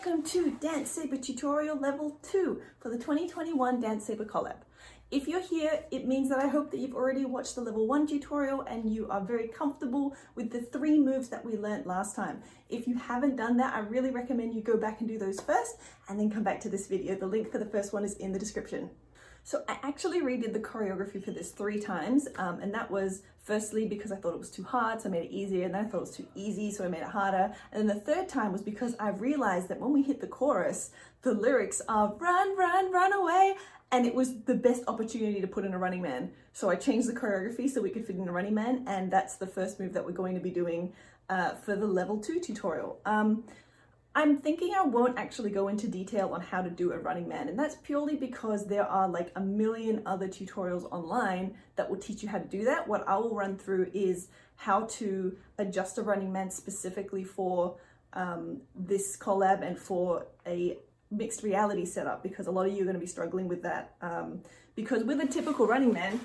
welcome to Dance Saber Tutorial Level 2 for the 2021 Dance Saber collab. If you're here, it means that I hope that you've already watched the Level 1 tutorial and you are very comfortable with the 3 moves that we learned last time. If you haven't done that, I really recommend you go back and do those first and then come back to this video. The link for the first one is in the description. So I actually redid the choreography for this 3 times, and that was firstly because I thought it was too hard, so I made it easier, and then I thought it was too easy, so I made it harder. And then the 3rd time was because I realized that when we hit the chorus, the lyrics are run, run, run away, and it was the best opportunity to put in a running man. So I changed the choreography so we could fit in a running man, and that's the first move that we're going to be doing for the Level 2 tutorial. I'm thinking I won't actually go into detail on how to do a running man, and that's purely because there are like a million other tutorials online that will teach you how to do that. What I will run through is how to adjust a running man specifically for this collab and for a mixed reality setup, because a lot of you are going to be struggling with that. Because with a typical running man,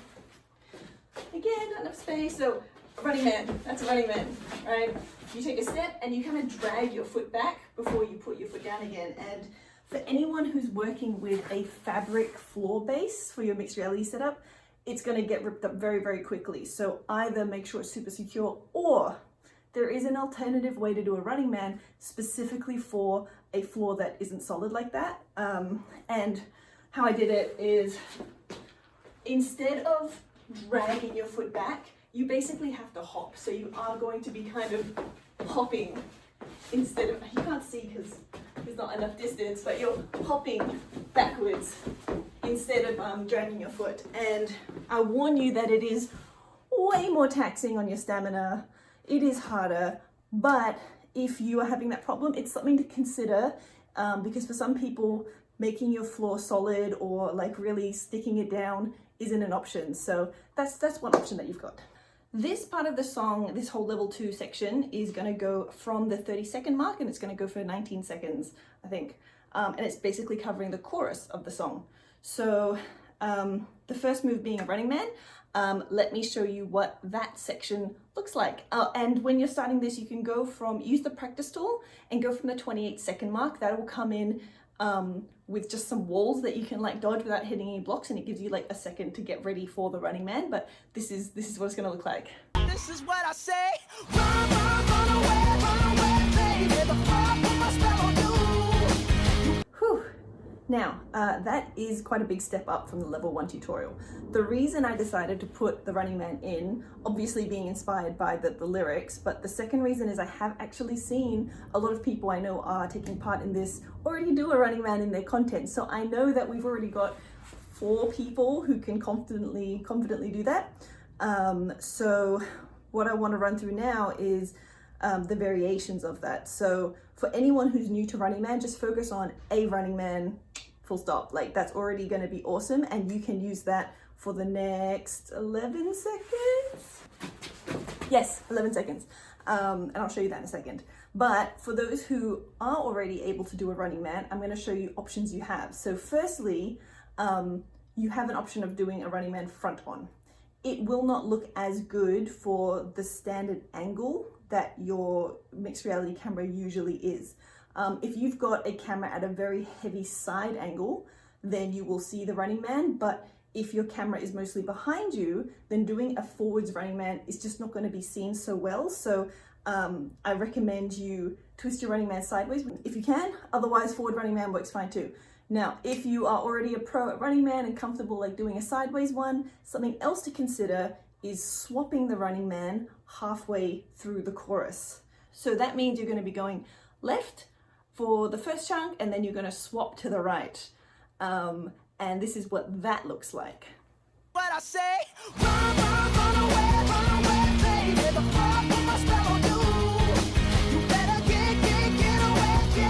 again, not enough space, so running man, that's a running man, right? You take a step and you kind of drag your foot back before you put your foot down again. And for anyone who's working with a fabric floor base for your mixed reality setup, it's going to get ripped up very, very quickly. So either make sure it's super secure, or there is an alternative way to do a running man specifically for a floor that isn't solid like that. And how I did it is, instead of dragging your foot back, you basically have to hop. So you are going to be kind of hopping instead of, you can't see because there's not enough distance, but you're hopping backwards instead of dragging your foot. And I warn you that it is way more taxing on your stamina. It is harder, but if you are having that problem, it's something to consider, because for some people, making your floor solid or like really sticking it down isn't an option. So that's one option that you've got. This part of the song, this whole level 2 section, is going to go from the 30-second mark, and it's going to go for 19 seconds, I think. And it's basically covering the chorus of the song. So the first move being a running man, let me show you what that section looks like. And when you're starting this, you can go from, use the practice tool and go from the 28-second mark. That will come in with just some walls that you can like dodge without hitting any blocks, and it gives you like a second to get ready for the running man. But this is what it's going to look like. This is what I say. Run, run away, baby. The fire put my spell on you. Whew. Now, that is quite a big step up from the level 1 tutorial. The reason I decided to put the running man in, obviously being inspired by the lyrics, but the second reason is I have actually seen a lot of people I know are taking part in this already do a running man in their content. So I know that we've already got 4 people who can confidently do that. So what I want to run through now is the variations of that. So for anyone who's new to running man, just focus on a running man, full stop. Like, that's already going to be awesome, and you can use that for the next 11 seconds. Yes, 11 seconds. And I'll show you that in a second. But for those who are already able to do a running man, I'm going to show you options you have. So firstly, you have an option of doing a running man front on. It will not look as good for the standard angle that your mixed reality camera usually is. If you've got a camera at a very heavy side angle, then you will see the running man. But if your camera is mostly behind you, then doing a forwards running man is just not going to be seen so well. So I recommend you twist your running man sideways if you can. Otherwise, forward running man works fine too. Now, if you are already a pro at running man and comfortable like doing a sideways one, something else to consider is swapping the running man halfway through the chorus. So that means you're going to be going left for the first chunk, and then you're going to swap to the right. And this is what that looks like. What I say. Run, run away, baby. The fire put my spell on you. You better get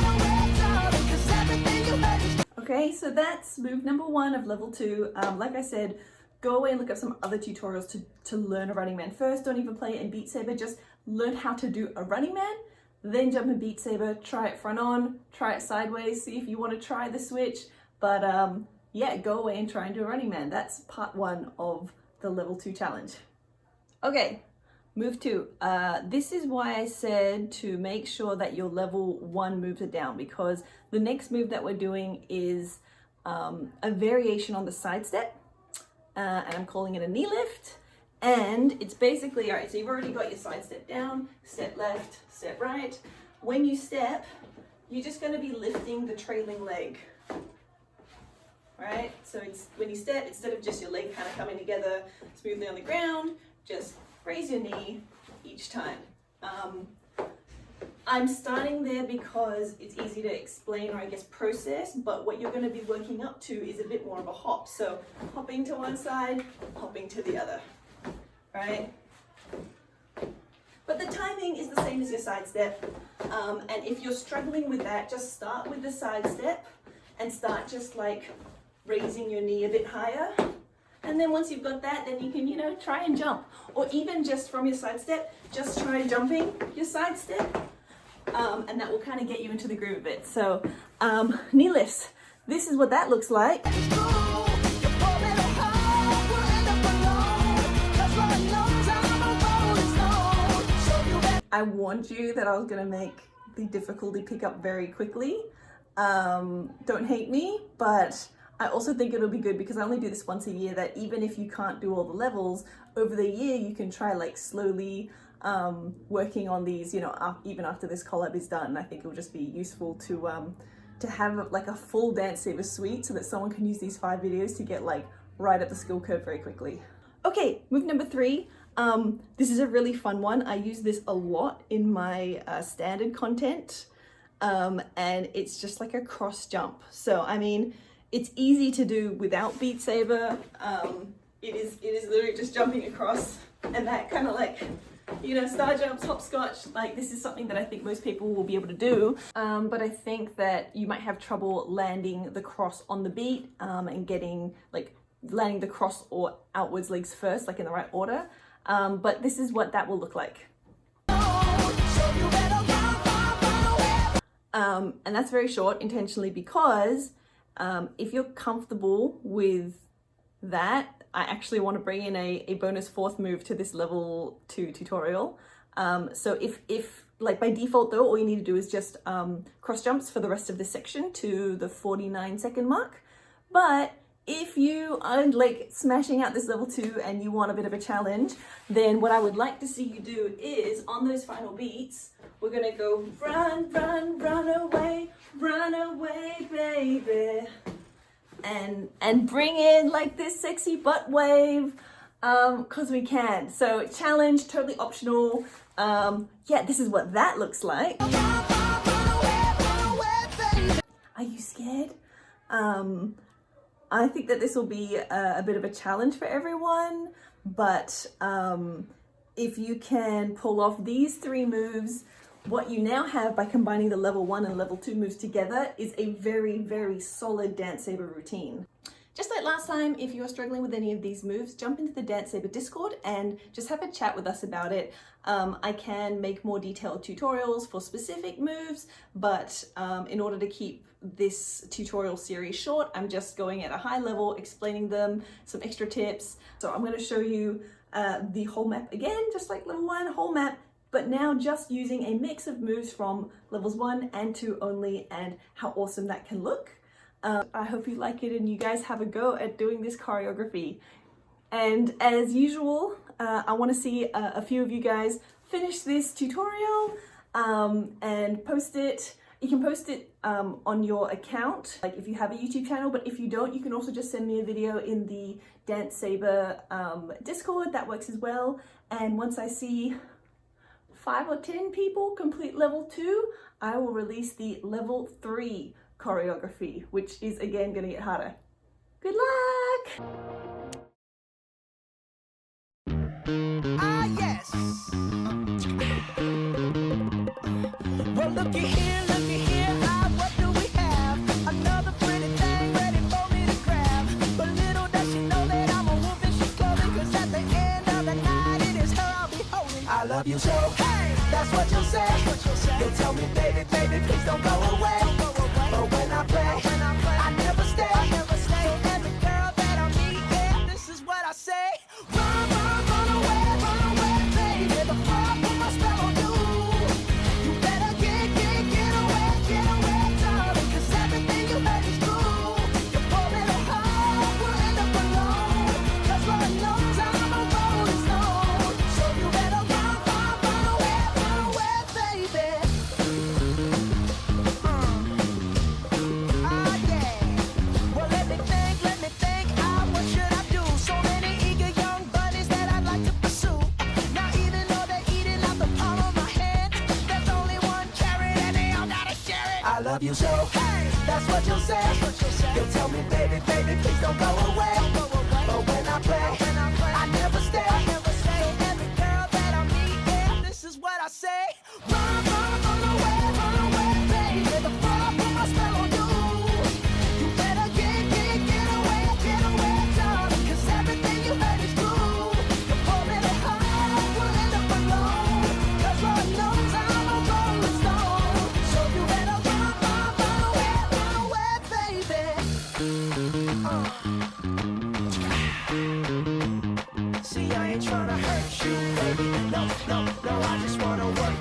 away, darling, 'cause everything you heard is. Okay, so that's move number 1 of level 2. Like I said, go away and look up some other tutorials to learn a running man first. Don't even play it in Beat Saber, just learn how to do a running man, then jump in Beat Saber, try it front on, try it sideways, see if you want to try the switch. But yeah, go away and try and do a running man. That's part 1 of the level 2 challenge. Okay, Move 2. This is why I said to make sure that your level 1 moves are down, because the next move that we're doing is a variation on the side step, and I'm calling it a knee lift. And it's basically, all right, so you've already got your side step down, step left, step right. When you step, you're just going to be lifting the trailing leg, right? So it's when you step, instead of just your leg kind of coming together smoothly on the ground, just raise your knee each time. I'm starting there because it's easy to explain, or I guess process, but what you're going to be working up to is a bit more of a hop. So hopping to one side, hopping to the other, right? But the timing is the same as your side step. And if you're struggling with that, just start with the side step and start just like raising your knee a bit higher. And then once you've got that, then you can, you know, try and jump. Or even just from your side step, just try jumping your side step. And that will kind of get you into the groove of it. So knee lifts, this is what that looks like. I warned you that I was gonna make the difficulty pick up very quickly. Don't hate me, but I also think it'll be good because I only do this once a year, that even if you can't do all the levels, over the year you can try like slowly working on these, you know, even after this collab is done. I think it'll just be useful to have like a full Dance Saver suite so that someone can use these 5 videos to get like right up the skill curve very quickly. Okay, move number 3. This is a really fun one. I use this a lot in my standard content, and it's just like a cross jump. So, I mean, it's easy to do without Beat Saber. It is literally just jumping across, and that kind of like, you know, star jumps, hopscotch, like this is something that I think most people will be able to do. But I think that you might have trouble landing the cross on the beat, and getting like landing the cross or outwards legs first, like in the right order. But this is what that will look like. And that's very short intentionally because if you're comfortable with that, I actually want to bring in a bonus 4th move to this level 2 tutorial. So if like by default though, all you need to do is just cross jumps for the rest of this section to the 49-second mark. But if you are like smashing out this level 2 and you want a bit of a challenge, then what I would like to see you do is on those final beats, we're gonna go run, run, run away, baby. And bring in like this sexy butt wave, cause we can. So challenge, totally optional. Yeah, this is what that looks like. Are you scared? I think that this will be a bit of a challenge for everyone, but if you can pull off these 3 moves, what you now have by combining the level 1 and level 2 moves together is a very, very solid Dance Saber routine. Just like last time, if you're struggling with any of these moves, jump into the Dance Saber Discord and just have a chat with us about it. I can make more detailed tutorials for specific moves, but in order to keep this tutorial series short, I'm just going at a high level, explaining them, some extra tips. So I'm going to show you the whole map again, just like level 1, whole map, but now just using a mix of moves from levels 1 and 2 only, and how awesome that can look. I hope you like it and you guys have a go at doing this choreography. And as usual, I want to see a few of you guys finish this tutorial and post it. You can post it on your account, like if you have a YouTube channel, but if you don't, you can also just send me a video in the Dance Saber Discord. That works as well. And once I see 5 or 10 people complete level 2, I will release the level 3 choreography, which is again going to get harder. Good luck! Ah, yes. Well, looky here, ah, what do we have? Another pretty thing ready for me to grab. But little does she know that I'm a wolf in sheep's clothing, 'cause at the end of the night, it is her I'll be holding. I love you so, hey, that's what you'll say. You'll tell me, baby, baby, please don't go away. But when I play, I never stay. So every girl that I meet, yeah, this is what I say. Run away, baby. love you so. Hey, that's what you'll say. You'll tell me, baby, baby, please don't go away. But when I play, I never stay. So every girl that I meet, yeah, this is what I say. Run, run away, baby. The fire put my spell on you. You better get away, darling. 'Cause everything you heard is true. You're pouring it hard, we'll end up alone. 'Cause Lord knows I'm a rolling stone. So you better run away, baby. See, I ain't tryna hurt you, baby. No, I just wanna work